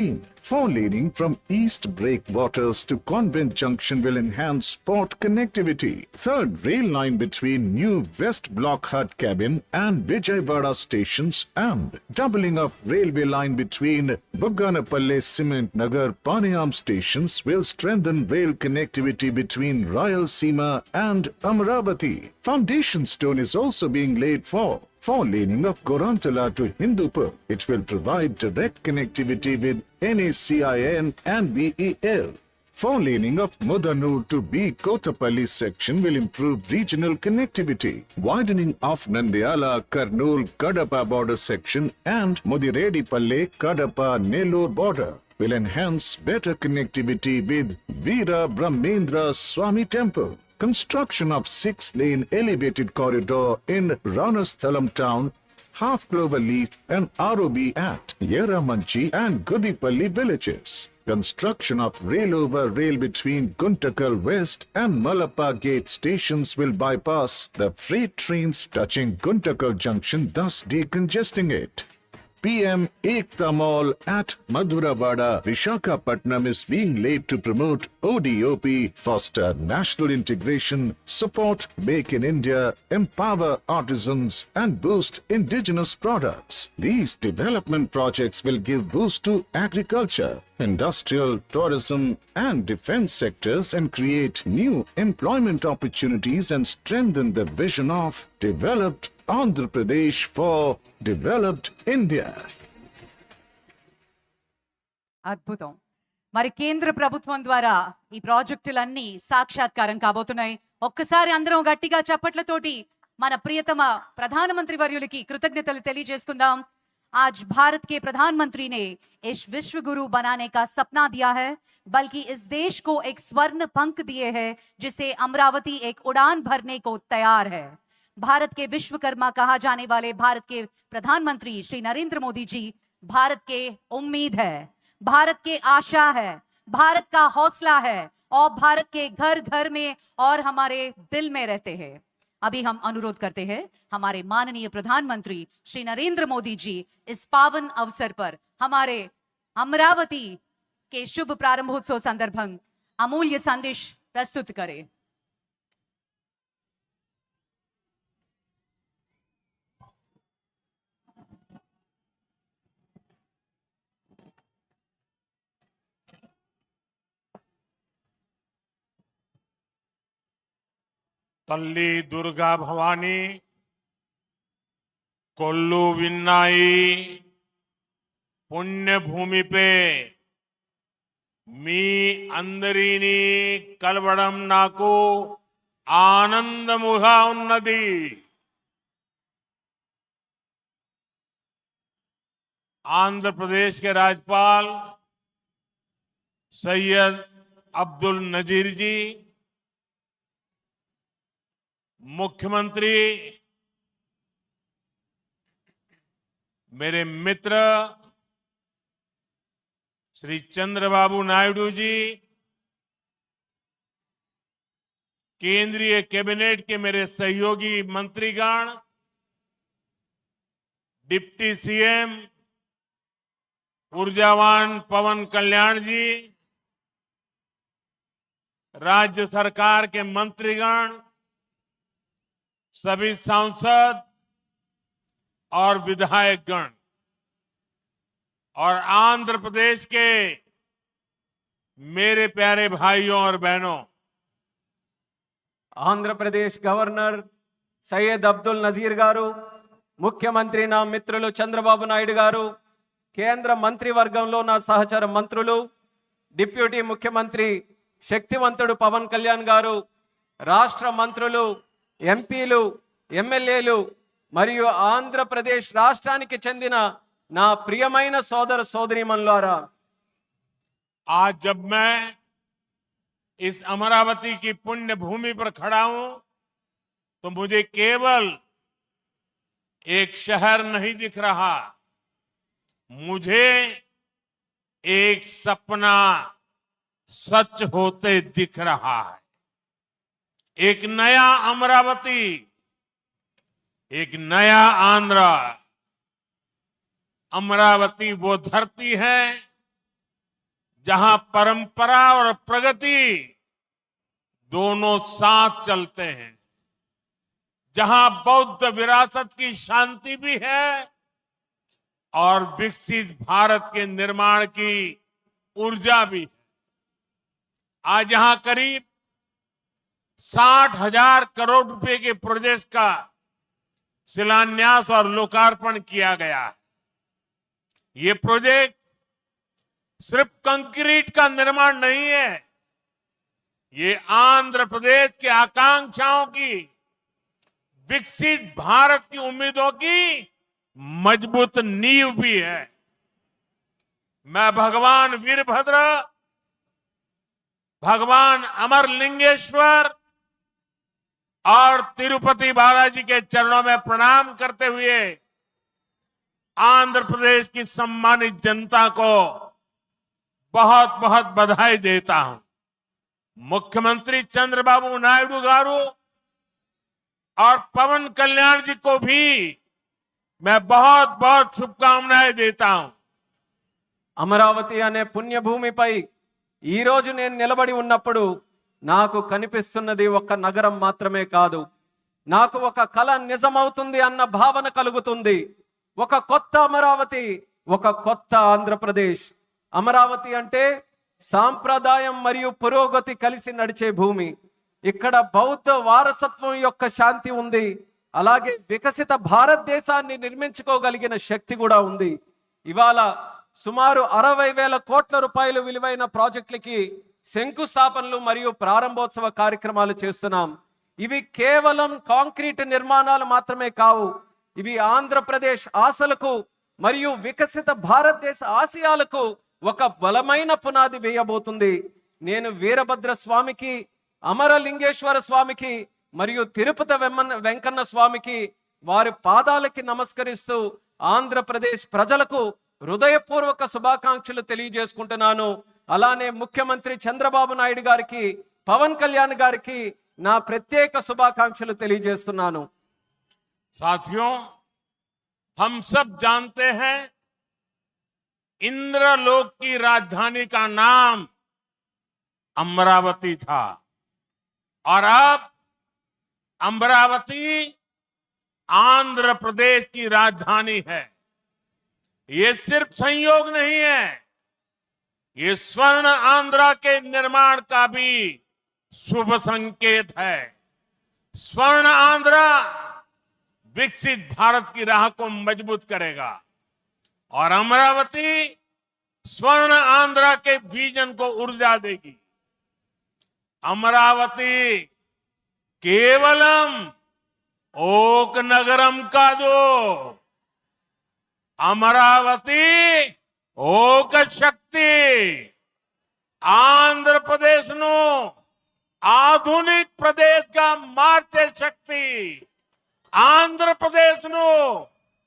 Four laning from East Breakwaters to Convent Junction will enhance port connectivity. Third rail line between new West Block Hut Cabin and Vijayawada stations and doubling of railway line between Bugganapalle Cement Nagar Panayam stations will strengthen rail connectivity between Rayalaseema and Amaravati. Foundation stone is also being laid for laning of Gorantala to Hindupur. It will provide direct connectivity with NACIN and BEL. For laning of Mudanur to B Kotapalli section will improve regional connectivity. Widening of Nandyala Kurnool Kadapa border section and Mudiredipalli Kadapa Nellore border will enhance better connectivity with Veera Brahmendra Swami Temple. Construction of 6-lane elevated corridor in Ranasthalam town, Half Clover Leaf and ROB at Yeramanchi and Gudipalli villages. Construction of rail over rail between Guntakal West and Malappa Gate stations will bypass the freight trains touching Guntakal Junction, thus decongesting it. PM Ekta Mall at Madhuravada, Visakhapatnam is being laid to promote ODOP, foster national integration, support Make in India, empower artisans and boost indigenous products. These development projects will give boost to agriculture, industrial, tourism and defense sectors and create new employment opportunities and strengthen the vision of developed Andhra Pradesh for developed India. అద్భుతం. మరి కేంద్ర ప్రభుత్వం ద్వారా ఈ ప్రాజెక్టులన్నీ సాక్షాత్కారం కాబోతున్నాయి. ఒక్కసారి అందరం గట్టిగా చప్పట్లతోటి మన ప్రియతమ ప్రధానమంత్రి వర్యులకి కృతజ్ఞతలు తెలియజేసుకుందాం. आज भारत के प्रधानमंत्री ने इस विश्व गुरु बनाने का सपना दिया है, बल्कि इस देश को एक स्वर्ण पंख दिए हैं जिसे अमरावती एक उड़ान भरने को तैयार है. भारत के विश्वकर्मा कहा जाने वाले भारत के प्रधानमंत्री श्री नरेंद्र मोदी जी भारत के उम्मीद है, भारत के आशा है, भारत का हौसला है और भारत के घर घर में और हमारे दिल में रहते हैं. अभी हम अनुरोध करते हैं हमारे माननीय प्रधानमंत्री श्री नरेंद्र मोदी जी इस पावन अवसर पर हमारे अमरावती के शुभ प्रारंभोत्सव संदर्भं अमूल्य संदेश प्रस्तुत करें. तल्ली दुर्गा भवानी कोल्लू विन्नाई पुण्य भूमि पे मी अंदरीनी कलवड़म नाकू आनंद मुहा उन्नति आंध्र प्रदेश के राज्यपाल सैयद अब्दुल नजीर जी, मुख्यमंत्री मेरे मित्र श्री चंद्रबाबू नायडू जी, केंद्रीय कैबिनेट के मेरे सहयोगी मंत्रीगण, डिप्टी सीएम ऊर्जावान पवन कल्याण जी, राज्य सरकार के मंत्रीगण, सभी सांसद और विधायकगण और आंध्र प्रदेश के मेरे प्यारे भाइयों और बहनों, आंध्र प्रदेश गवर्नर सैयद अब्दुल नजीर गारू, मुख्यमंत्री ना मित्रुलु चंद्रबाबु नायडू गारू, केंद्र मंत्रिवर्गंलो ना सहचर मंत्रुलु, डिप्यूटी मुख्यमंत्री शक्तिवंतुडु पवन कल्याण गारू, राष्ट्र मंत्रुलु, ఎంపీలు, ఎమ్మెల్యేలు మరియు ఆంధ్రప్రదేశ్ రాష్ట్రానికి చెందిన నా ప్రియమైన సోదర సోదరీమణులారా, आज जब मैं इस अमरावती की पुण्य भूमि पर खड़ा हूं तो मुझे केवल एक शहर नहीं दिख रहा, मुझे एक सपना सच होते दिख रहा है. एक नया अमरावती, एक नया आंध्र. अमरावती वो धरती है जहां परंपरा और प्रगति दोनों साथ चलते हैं, जहां बौद्ध विरासत की शांति भी है और विकसित भारत के निर्माण की ऊर्जा भी है। आज यहां करीब 60,000 करोड़ रुपए के प्रोजेक्ट का शिलान्यास और लोकार्पण किया गया है। ये प्रोजेक्ट सिर्फ कंक्रीट का निर्माण नहीं है, ये आंध्र प्रदेश की आकांक्षाओं की, विकसित भारत की उम्मीदों की मजबूत नींव भी है। मैं भगवान वीरभद्र, भगवान अमरलिंगेश्वर और तिरुपति बालाजी के चरणों में प्रणाम करते हुए आंध्र प्रदेश की सम्मानित जनता को बहुत बहुत बधाई देता हूं। मुख्यमंत्री चंद्रबाबू नायडू गारू और पवन कल्याण जी को भी मैं बहुत बहुत शुभकामनाएं देता हूं। అమరావతి అనే పుణ్యభూమిపై ఈ రోజు నేను నిలబడి ఉన్నప్పుడు నాకు కనిపిస్తున్నది ఒక నగరం మాత్రమే కాదు, నాకు ఒక కల నిజమవుతుంది అన్న భావన కలుగుతుంది. ఒక కొత్త అమరావతి, ఒక కొత్త ఆంధ్రప్రదేశ్. అమరావతి అంటే సాంప్రదాయం మరియు పురోగతి కలిసి నడిచే భూమి. ఇక్కడ బౌద్ధ వారసత్వం యొక్క శాంతి ఉంది, అలాగే వికసిత భారతదేశాన్ని నిర్మించుకోగలిగిన శక్తి కూడా ఉంది. ఇవాళ సుమారు 60,000 కోట్ల రూపాయలు విలువైన ప్రాజెక్టులకి శంకుస్థాపనలు మరియు ప్రారంభోత్సవ కార్యక్రమాలు చేస్తున్నాం. ఇవి కేవలం కాంక్రీట్ నిర్మాణాలు మాత్రమే కావు, ఇవి ఆంధ్రప్రదేశ్ ఆశలకు మరియు వికసిత భారతదేశ ఆశయాలకు ఒక బలమైన పునాది వేయబోతుంది. నేను వీరభద్ర స్వామికి, అమరలింగేశ్వర స్వామికి మరియు తిరుపతి వెంకన్న స్వామికి వారి పాదాలకి నమస్కరిస్తూ ఆంధ్రప్రదేశ్ ప్రజలకు హృదయపూర్వక శుభాకాంక్షలు తెలియజేసుకుంటున్నాను. అలానే ముఖ్యమంత్రి చంద్రబాబు నాయుడు గారికి, పవన్ కళ్యాణ్ గారికి నా ప్రత్యేక శుభాకాంక్షలు తెలియజేస్తున్నాను. साथियों, हम सब जानते हैं इंद्रलोक की राजधानी का नाम अमरावती था और अब अमरावती आंध्र प्रदेश की राजधानी है। ये सिर्फ संयोग नहीं है, ये स्वर्ण आंध्रा के निर्माण का भी शुभ संकेत है। स्वर्ण आंध्रा विकसित भारत की राह को मजबूत करेगा और अमरावती स्वर्ण आंध्रा के विजन को ऊर्जा देगी। अमरावती केवलम ओक नगरम का दो, अमरावती ओक शक्ति, आंध्र प्रदेश नो आधुनिक प्रदेश का मार्चे शक्ति, आंध्र प्रदेश नो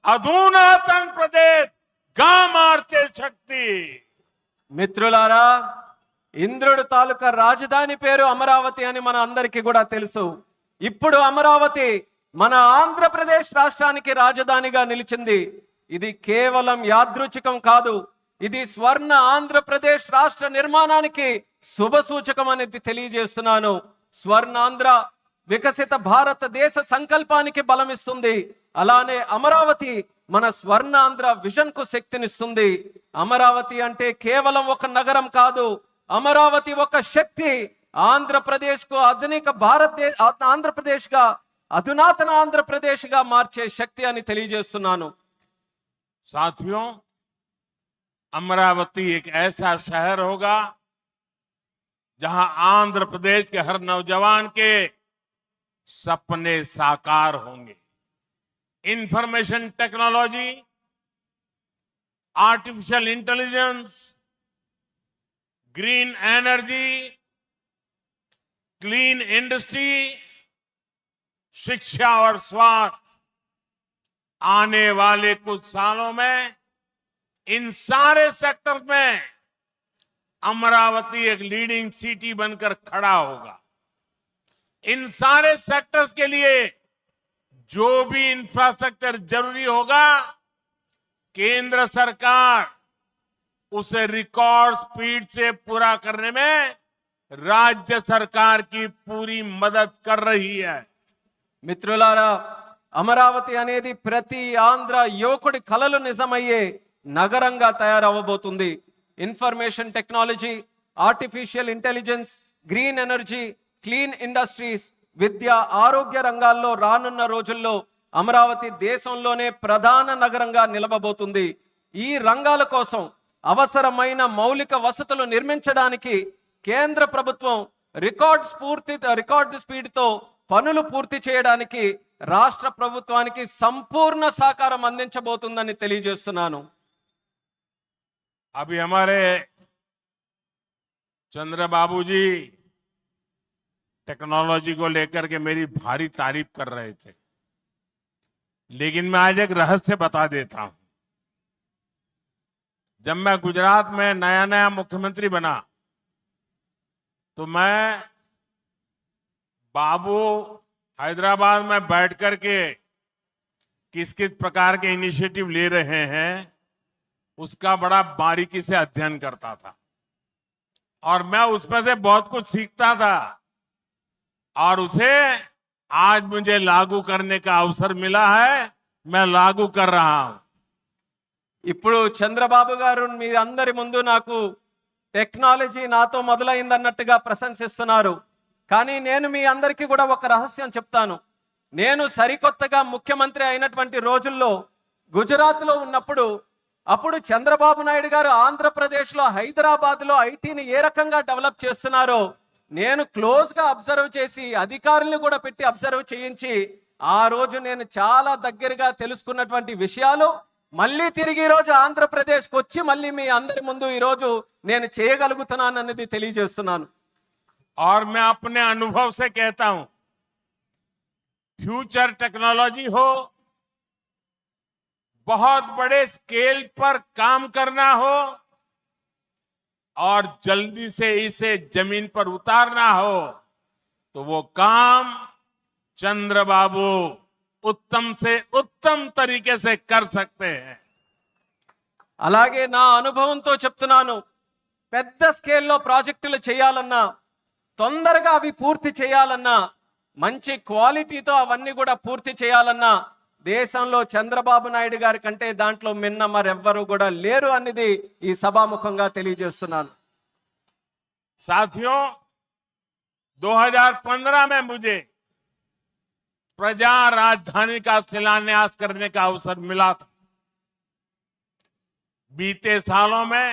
अधुनातन प्रदेश గా మార్చే శక్తి. మిత్రులారా, ఇంద్రుడు తాలూకా రాజధాని పేరు అమరావతి అని మన అందరికీ కూడా తెలుసు. ఇప్పుడు అమరావతి మన ఆంధ్రప్రదేశ్ రాష్ట్రానికి రాజధానిగా నిలిచింది. ఇది కేవలం యాదృచ్ఛికం కాదు, ఇది స్వర్ణ ఆంధ్రప్రదేశ్ రాష్ట్ర నిర్మాణానికి శుభ సూచకం అనేది తెలియజేస్తున్నాను. స్వర్ణాంధ్ర వికసిత భారతదేశ సంకల్పానికి బలమిస్తుంది. అలానే అమరావతి మన స్వర్ణాంధ్ర విజన్ కు శక్తినిస్తుంది. అమరావతి అంటే కేవలం ఒక నగరం కాదు, అమరావతి ఒక శక్తి. ఆంధ్రప్రదేశ్ కు ఆధునిక ఆంధ్రప్రదేశ్ గా, అధునాతన ఆంధ్రప్రదేశ్ గా మార్చే శక్తి అని తెలియజేస్తున్నాను. साथियों, अमरावती एक ऐसा शहर होगा जहां आंध्र प्रदेश के हर नौजवान के सपने साकार होंगे। Information technology, artificial intelligence, green energy, clean industry, शिक्षा और स्वास्थ्य, आने वाले कुछ सालों में इन सारे सेक्टर्स में अमरावती एक लीडिंग सिटी बनकर खड़ा होगा। इन सारे सेक्टर्स के लिए जो भी इंफ्रास्ट्रक्चर जरूरी होगा, केंद्र सरकार उसे रिकॉर्ड स्पीड से पूरा करने में राज्य सरकार की पूरी मदद कर रही है। మిత్రులారా, అమరావతి అనేది ప్రతి ఆంధ్ర యువకుడి కలలు నిజమయ్యే నగరంగా తయారవబోతుంది. Information technology, artificial intelligence, green energy, clean industries, విద్య, ఆరోగ్య రంగాల్లో రానున్న రోజుల్లో అమరావతి దేశంలోనే ప్రధాన నగరంగా నిలవబోతుంది. ఈ రంగాల కోసం అవసరమైన మౌలిక వసతులు నిర్మించడానికి కేంద్ర ప్రభుత్వం రికార్డు స్పీడ్తో పనులు పూర్తి చేయడానికి రాష్ట్ర ప్రభుత్వానికి సంపూర్ణ సహకారం అందించబోతుందని తెలియజేస్తున్నాను. अभी हमारे चंद्रबाबू जी टेक्नोलॉजी को लेकर के मेरी भारी तारीफ कर रहे थे, लेकिन मैं आज एक रहस्य बता देता हूं. जब मैं गुजरात में नया नया मुख्यमंत्री बना तो मैं बाबू हैदराबाद में बैठ करके किस किस प्रकार के इनिशिएटिव ले रहे हैं उसका बड़ा बारीकी से अध्ययन करता था और मैं उसमें से बहुत कुछ सीखता था और उसे आज मुझे लागू करने का अवसर मिला है. मैं लागू कर रहा हूं. ఇప్పుడు చంద్రబాబు గారు మీరందరి ముందు నాకు టెక్నాలజీ నాతో మొదలైందన్నట్టుగా ప్రశంసిస్తున్నారు. కానీ నేను మీ అందరికీ కూడా ఒక రహస్యం చెప్తాను. నేను సరికొత్తగా ముఖ్యమంత్రి అయినటువంటి రోజుల్లో గుజరాత్లో ఉన్నప్పుడు అప్పుడు చంద్రబాబు నాయుడు గారు ఆంధ్రప్రదేశ్లో హైదరాబాద్లో ఐటీని ఏ రకంగా డెవలప్ చేస్తున్నారో నేను క్లోజ్గా అబ్జర్వ్ చేసి అధికారులను కూడా పెట్టి అబ్జర్వ్ చేయించి ఆ రోజు నేను చాలా దగ్గరగా తెలుసుకున్నటువంటి విషయాలు మళ్ళీ తిరిగి ఈ రోజు ఆంధ్రప్రదేశ్కి వచ్చి మళ్ళీ మీ అందరి ముందు ఈ రోజు నేను చేయగలుగుతున్నానన్నది తెలియజేస్తున్నాను. और मैं अपने अनुभव से कहता हूं, फ्यूचर टेक्नोलॉजी हो, बहुत बड़े स्केल पर काम करना हो और जल्दी से इसे जमीन पर उतारना हो तो वो काम चंद्रबाबू उत्तम से उत्तम तरीके से कर सकते हैं. అలాగే నా అనుభవంతో చెప్తున్నాను. పెద్ద స్కేల్లో ప్రాజెక్టులు చేయాలన్నా, తొందరగా అవి పూర్తి చేయాలన్నా, మంచి క్వాలిటీతో అవన్నీ కూడా పూర్తి చేయాలన్నా దేశంలో చంద్రబాబు నాయుడు గారి కంటే దాంట్లో మిన్న మరెవ్వరూ కూడా లేరు అనేది ఈ సభాముఖంగా తెలియజేస్తున్నాను. साथियों, 2015 में मुझे प्रजा राजधानी का शिलान्यास करने का अवसर मिला था. बीते सालों में